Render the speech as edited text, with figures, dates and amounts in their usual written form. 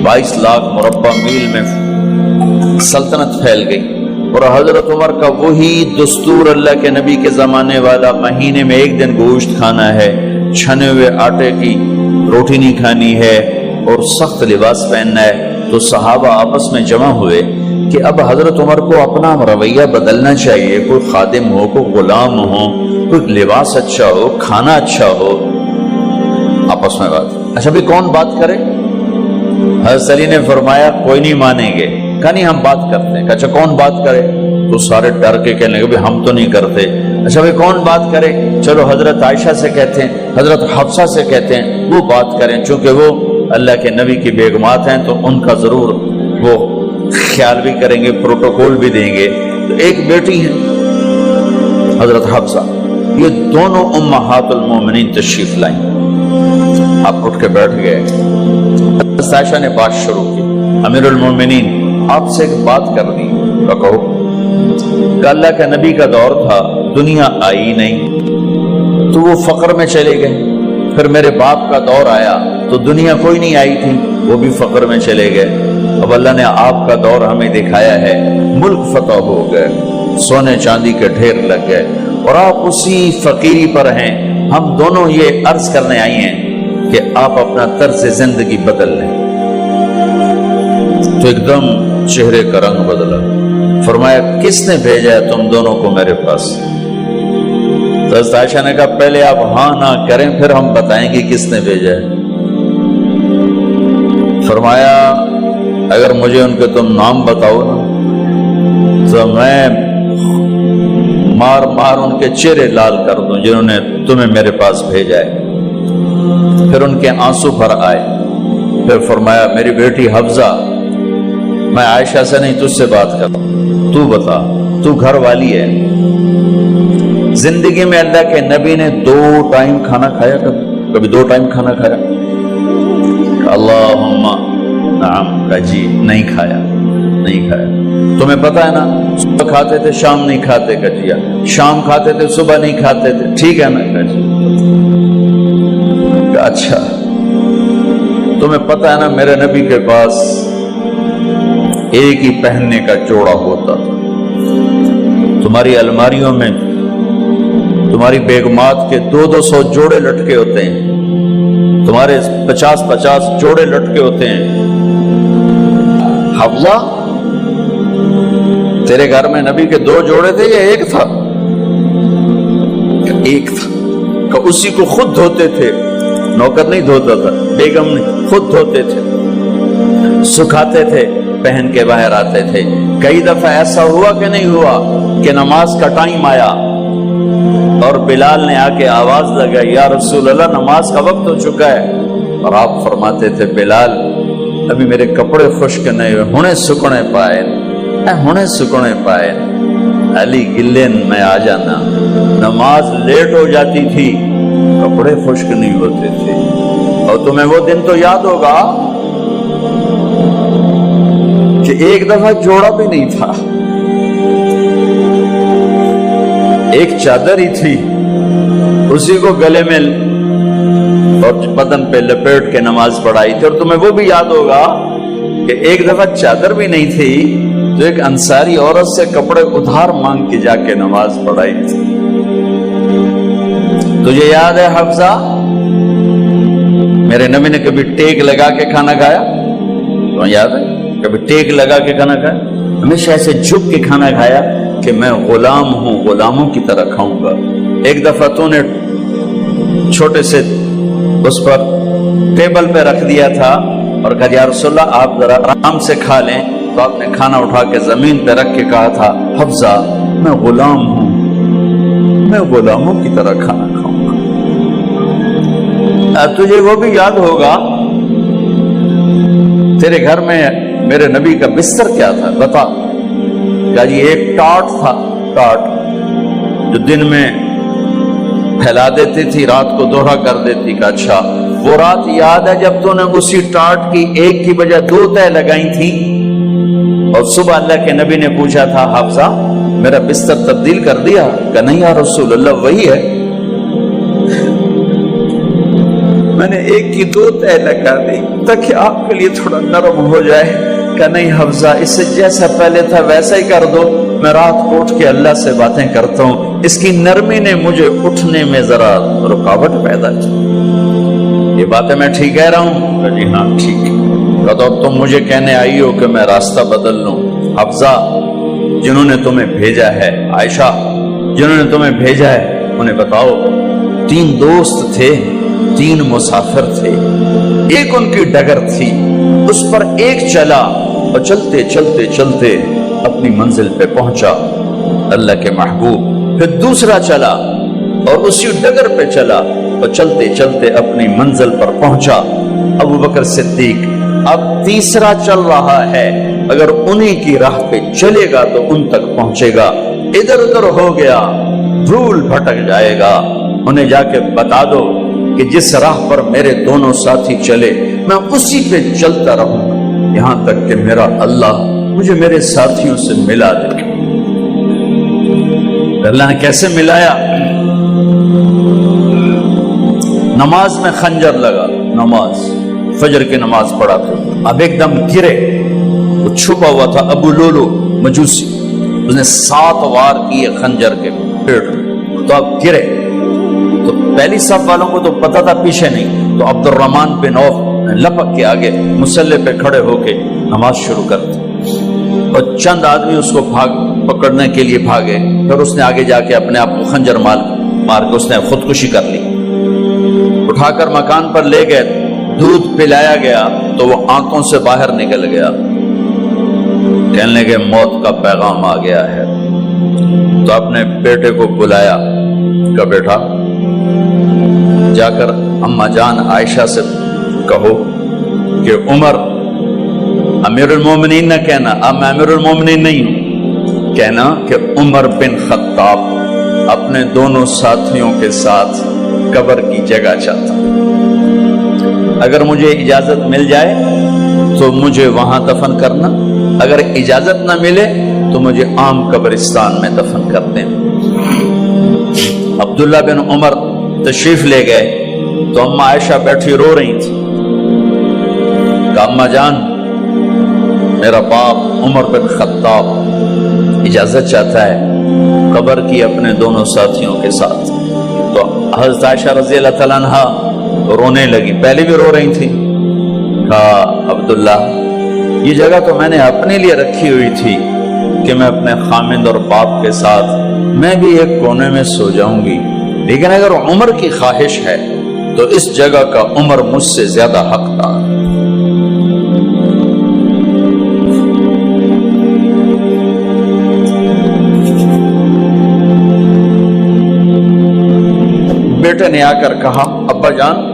22 लाख मुरब्बा मील में सल्तनत फैल गई। और हजरत उमर का वही दस्तूर अल्लाह के नबी के ज़माने वाला, महीने में एक दिन गोश्त खाना है, छने हुए आटे की रोटी नहीं खानी है और सख्त लिबास पहनना है। तो सहाबा आपस में जमा हुए कि अब हजरत उमर को अपना रवैया बदलना चाहिए, कोई खादिम हो, कोई गुलाम हो, कोई लिबास अच्छा हो, खाना अच्छा हो। आपस में बात, अच्छा भी कौन बात करे? हज़रत अली ने फरमाया कोई नहीं मानेंगे। कहा नहीं हम बात करते हैं। अच्छा कौन बात करे? तो सारे डर के कहने लगे हम तो नहीं करते। अच्छा भाई कौन बात करे? चलो हजरत आयशा से कहते हैं, हजरत हफ्सा से कहते हैं वो बात करें, चूंकि वो अल्लाह के नबी की बेगमात हैं तो उनका जरूर वो ख्याल भी करेंगे, प्रोटोकॉल भी देंगे। तो एक बेटी है हजरत हफ्सा, ये दोनों उम्महातुल मोमिनीन तशरीफ लाई। आप उठ के बैठ गए। हजरत आयशा ने बात शुरू की, अमीरुल मोमिनीन आपसे एक बात करनी है। कहो। अल्लाह का नबी का दौर था, दुनिया आई नहीं तो वो फक्र में चले गए। फिर मेरे बाप का दौर आया तो दुनिया कोई नहीं आई थी, वो भी फक्र में चले गए। अब अल्लाह ने आपका दौर हमें दिखाया है, मुल्क फतह हो गए, सोने चांदी के ढेर लग गए और आप उसी फकीरी पर हैं। हम दोनों ये अर्ज करने आई हैं कि आप अपना तर्ज जिंदगी बदल लें। तो एकदम चेहरे का रंग बदला। फरमाया किसने भेजा है तुम दोनों को मेरे पास? तो हज़रत आयशा ने कहा पहले आप हाँ ना करें फिर हम बताएंगे किसने भेजा है। फरमाया अगर मुझे उनके तुम नाम बताओ ना तो मैं मार मार उनके चेहरे लाल कर दूं जिन्होंने तुम्हें मेरे पास भेजा है। फिर उनके आंसू भर आए। फिर फरमाया मेरी बेटी हफ्जा, मैं आयशा से नहीं तुझसे बात कर, तू बता, तू घर वाली है। जिंदगी में अल्लाह के नबी ने 2 टाइम खाना खाया? कभी 2 टाइम खाना खाया? अल्लाहुम्मा नाम का जी नहीं खाया, नहीं खाया। तुम्हें पता है ना, सुबह खाते थे शाम नहीं खाते कजिया, शाम खाते थे सुबह नहीं खाते थे, ठीक है ना कजी? अच्छा तुम्हें पता है ना मेरे नबी के पास एक ही पहनने का जोड़ा होता था। तुम्हारी अलमारियों में तुम्हारी बेगमात के 200 जोड़े लटके होते हैं, तुम्हारे 50 जोड़े लटके होते हैं। हफ्जा तेरे घर में नबी के 2 जोड़े थे या एक था? एक था। कि उसी को खुद धोते थे, नौकर नहीं धोता था, बेगम नहीं, खुद धोते थे, सुखाते थे, पहन के बाहर आते थे। कई दफा ऐसा हुआ कि नहीं हुआ कि नमाज का टाइम आया और बिलाल ने आके आवाज लगाई या रसूल अल्लाह नमाज का वक्त हो चुका है, और आप फरमाते थे बिलाल अभी मेरे कपड़े खुश्क नहीं हुए, हुणे सुकने पाए, हुणे सुकने पाए। अली गिल्ले में आ जाना, नमाज लेट हो जाती थी, कपड़े खुश्क नहीं होते थे। और तुम्हें वो दिन तो याद होगा कि एक दफा जोड़ा भी नहीं था, एक चादर ही थी, उसी को गले में और बदन पे लपेट के नमाज पढ़ाई थी। और तुम्हें वो भी याद होगा कि एक दफा चादर भी नहीं थी तो एक अंसारी औरत से कपड़े उधार मांग के जाके नमाज पढ़ाई थी। तुझे याद है हफ्सा, मेरे नबी ने कभी टेक लगा के खाना खाया? तो याद है? कभी टेक लगा के खाना खाया? हमेशा ऐसे झुक के खाना खाया कि मैं गुलाम हूं, गुलामों की तरह खाऊंगा। एक दफा तूने छोटे से उस पर टेबल पे रख दिया था और कहा या रसूलल्लाह आप जरा आराम से खा लें, तो आपने खाना उठा के जमीन पे रख के कहा था हफ्जा मैं गुलाम हूं, मैं गुलामों की तरह खाना खाऊंगा। तुझे वो भी याद होगा तेरे घर में मेरे नबी का बिस्तर क्या था बता? क्या जी एक टाट था, टाट जो दिन में फैला देती थी, रात को दोहरा कर देती। का अच्छा वो रात याद है जब तूने उसी टाट की एक की बजाय 2 तह लगाई थी और सुबह अल्लाह के नबी ने पूछा था हफ्सा मेरा बिस्तर तब्दील कर दिया? का नहीं या रसूल अल्लाह वही है। میں نے ایک کی 2 تہ لگا دی تاکہ آپ کے لیے تھوڑا نرم ہو جائے. کہ نہیں حفظہ، اسے جیسا پہلے تھا ویسا ہی کر دو. میں رات کو اٹھ کے اللہ سے باتیں کرتا ہوں، اس کی نرمی نے مجھے اٹھنے میں ذرا رکاوٹ پیدا کی. یہ باتیں میں ٹھیک کہہ رہا ہوں؟ کہ جی ہاں ٹھیک. تو تم مجھے کہنے آئی ہو کہ میں راستہ بدل لوں. حفظہ، جنہوں نے تمہیں بھیجا ہے، عائشہ جنہوں نے تمہیں بھیجا ہے، انہیں بتاؤ. 3 دوست تھے، 3 مسافر تھے. ایک ان کی ڈگر تھی، اس پر ایک چلا اور چلتے چلتے چلتے اپنی منزل پہ پہنچا، اللہ کے محبوب. پھر دوسرا چلا اور اسی ڈگر پہ چلا اور چلتے چلتے اپنی منزل پر پہنچا، ابو بکر صدیق. اب تیسرا چل رہا ہے، اگر انہی کی راہ پہ چلے گا تو ان تک پہنچے گا. ادھر ادھر ہو گیا، بھول بھٹک جائے گا. انہیں جا کے بتا دو کہ جس راہ پر میرے دونوں ساتھی چلے میں اسی پہ چلتا رہوں یہاں تک کہ میرا اللہ مجھے میرے ساتھیوں سے ملا دے. اللہ نے کیسے ملایا؟ نماز میں خنجر لگا، نماز فجر کی نماز پڑھا تھا. اب ایک دم گرے. وہ چھپا ہوا تھا ابو لولو مجوسی، اس نے 7 وار کیے خنجر کے پیٹ میں. تو اب گرے تو پہلی صف والوں کو تو پتا تھا، پیچھے نہیں. تو عبد الرحمن بن عوف لپک کے آگے مصلی پہ کھڑے ہو کے نماز شروع کر دی. اور چند آدمی اس کو پکڑنے کے لیے بھاگے. پھر اس نے آگے جا کے اپنے آپ کو خنجر مار کے اس نے خودکشی کر لی. اٹھا کر مکان پر لے گئے، دودھ پلایا گیا تو وہ آنکھوں سے باہر نکل گیا. کہنے لگے موت کا پیغام آ گیا ہے. تو اپنے بیٹے کو بلایا کہ بیٹا جا کر اماں جان عائشہ سے کہو کہ عمر امیر المومنین نہ کہنا، اب میں امیر المومنین نہیں ہوں، کہنا کہ عمر بن خطاب اپنے دونوں ساتھیوں کے ساتھ قبر کی جگہ چاہتا. اگر مجھے اجازت مل جائے تو مجھے وہاں دفن کرنا، اگر اجازت نہ ملے تو مجھے عام قبرستان میں دفن کر دیں. عبداللہ بن عمر تشریف لے گئے تو اماں عائشہ بیٹھی رو رہی تھی. کہ اماں جان میرا باپ عمر بن خطاب اجازت چاہتا ہے قبر کی اپنے دونوں ساتھیوں کے ساتھ. تو حضرت عائشہ رضی اللہ تعالیٰ عنہا رونے لگی، پہلے بھی رو رہی تھی. کہا عبداللہ یہ جگہ تو میں نے اپنے لیے رکھی ہوئی تھی کہ میں اپنے خامند اور باپ کے ساتھ میں بھی ایک کونے میں سو جاؤں گی، لیکن اگر عمر کی خواہش ہے تو اس جگہ کا عمر مجھ سے زیادہ حقدار. بیٹے نے آ کر کہا ابا جان